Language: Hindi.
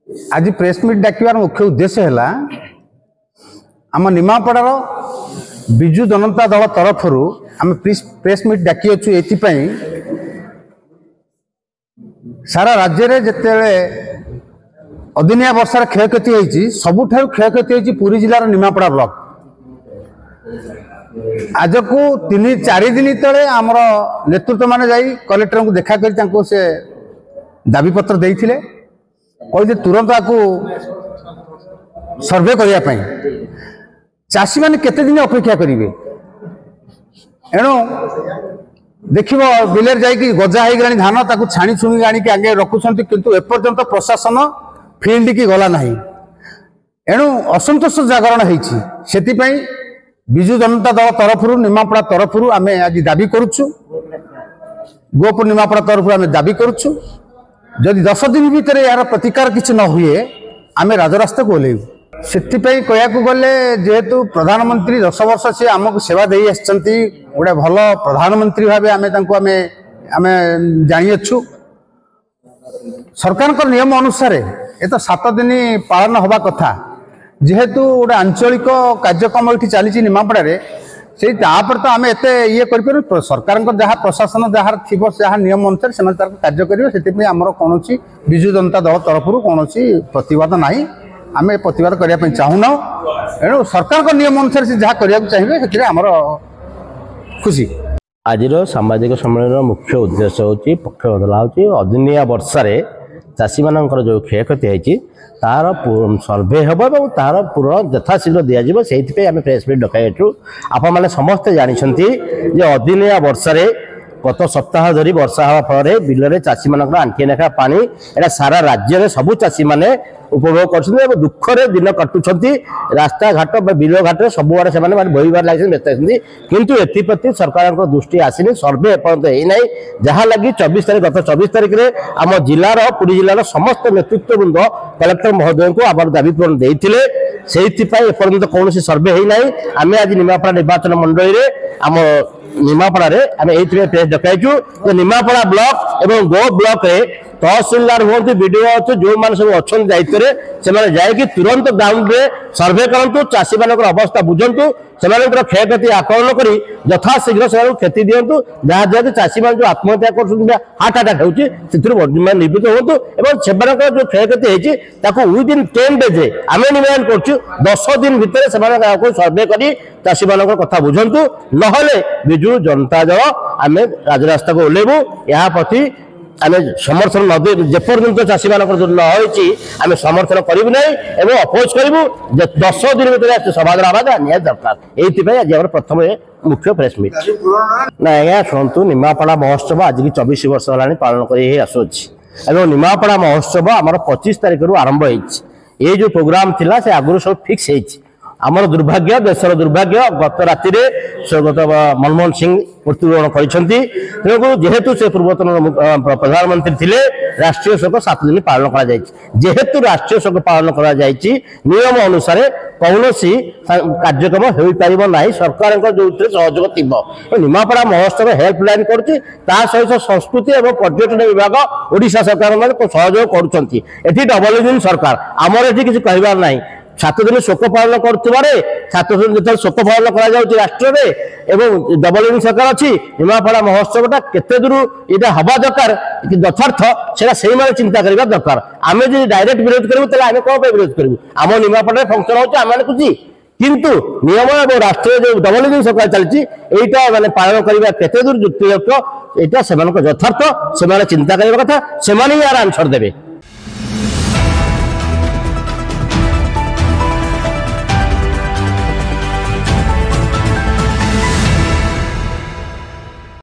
आज प्रेस मीट डाकिबार मुख्य उद्देश्य है आम निमापड़ार विजु जनता दल तरफ आम प्रेस मीट डाकी अच्छु ये सारा राज्य में जिते अदिनिया वर्षार क्षयक्षति होती सबुठ क्षयक्षति होती पुरी जिलार निमापड़ा ब्लॉक आज को 3-4 दिन तले आमर नेतृत्व माने जाई कलेक्टर को देखा कर से दाबी पत्र देइथिले कहते तुरंत आपको सर्वे करने चाषी मैंने केते दिन अपेक्षा करेंगे एणु देख बिलर जा गजा हो गला धान ताकू छाणी छुणी आनिक आगे रखुंट किंतु एपर्यंत प्रशासन फील्ड की गला ना एणु असंतोष जागरण होती विजु जनता दल तरफ निमापड़ा तरफ आम आज दाबी करुचु गोपुर निमापड़ा तरफ आम दाबी करुचु जदि 10 दिन भितर यार प्रतिकार किसी न हुए आम राजरास्ता को ओल्लू से कहया गले जेहेतु प्रधानमंत्री 10 वर्ष से आमको सेवा दे गोटे भल प्रधानमंत्री भाव आम जानिछु सरकार नियम अनुसार ये तो 7 दिन पालन हवा कथा जेहेतु गोटे आंचलिक कार्यक्रम ये चली निमापड़ा से तापर तो आम एत ये कर सरकार जहाँ प्रशासन जहाँ थी जहाँ नियम अनुसार से कार्य करेंगे से आमर कौन विजु जनता दल तरफ कौन प्रतिवाद ना आम प्रतिवाद करने चाहूना एणु सरकार नियम अनुसार से जहाँ करने चाहिए से आमर खुशी आज सामाजिक सम्मेलन मुख्य उद्देश्य होची पक्ष बदला होची अदिनिया वर्षा चाषी मानकर जो क्षयक्षति होती तार सर्वे हम और तार पूर्ण यथाशीघ्र दिज्व से आम प्रेस मीट डकाइु आपण मैंने समस्ते जानते अदिनिया वर्षा गत सप्ताह धरी वर्षा हवा फल बिल चाषी मान आंठिए लेखा पानी एटा सारा राज्य में सबू चाषी मैंने उपभोग कर दुखरे दिन काटुंट रास्ता घाट बिल घाट सबुआड़े से बोईबार लगे व्यस्त किंतु एप्रति सरकार दृष्टि आसनी सर्वे एपर्यंत होना जहाँ लगी 24 तारीख गत 24 तारीख में आम जिलार पुरी जिलार समस्त नेतृत्व वृंद कलेक्टर महोदय को आम दाबी पूरण देते से एपर्यंत कौन सर्वे होना आम आज निमापड़ा निर्वाचन मंडल में आम निमापड़ा आम ये प्रेस डकाइु निमापड़ा ब्लॉक एवं गो ब्लॉक तहसिलदार हूँ विडीओ अच्छे जो मैंने सब अच्छा दायित्व से जाकि तुरंत ग्राउंड में सर्वे करूँ चाषी मान अवस्था बुझु से क्षयक्षति आकलन कर यथाशीघ्र से क्षति दिंतु जहाँ जहाँ चाषी मान जो आत्महत्या कर हार्ट अटैक होती निवृत्त हूँ से जो क्षयक्षति होती विदिन 10 डेज आम डिमांड कर 10 दिन भितर से सर्वे कर चाषी मान कथा बुझु ना विजु जनता दल आम राजरास्ता को ओल्लू या प्रति आम समर्थन नदे जेपर्यंत चाषी मान आम समर्थन करूँ ना अपोज करूँ 10 दिन भर समाधान आवाज निया दरकार ये आज प्रथम मुख्य प्रेस मीट ना आज्ञा शुणु निमापड़ा महोत्सव आज की 24 वर्ष है पालन कर निमापड़ा महोत्सव आमर 25 तारीख रू आरंभ हो जो प्रोग्राम थिला से आगुरी सब फिक्स होती आमर दुर्भाग्य देशर दुर्भाग्य गत राति स्वर्गत मनमोहन सिंह मृत्युवरण कर जेहेतु से पूर्वतन प्रधानमंत्री थिले राष्ट्रीय शोक 7 दिन पालन करेतु राष्ट्रीय शोक पालन कर नियम अनुसार कौन कार्यक्रम हो पार ना सरकार जो सहयोग थी निमापड़ा महोत्सव हेल्पलाइन कर संस्कृति और पर्यटन विभाग ओडिशा सरकार सहयोग कर डबल इंजिन सरकार आमर ये किसी कहबार ना 7 दिन शोक पालन कर 7 दिन जो शोक पालन कर राष्ट्र में डबल इंजिन सरकार अच्छी निमापड़ा महोत्सवटा केते दूर ये हवा दरकार यथार्थ से चिंता करवा दरकार आम जो डायरेक्ट विरोध करूँ आम कौन विरोध करूँ आम निमापड़ा फंक्शन होची आम खुशी किंतु नियम और राष्ट्रीय जो डबल इंजिन सरकार चलती यहीटा माने पालन करवा केते दूर युक्तियुक्त यहाँ से यथार्थ से चिंता करने कथा से यार आंसर देवे।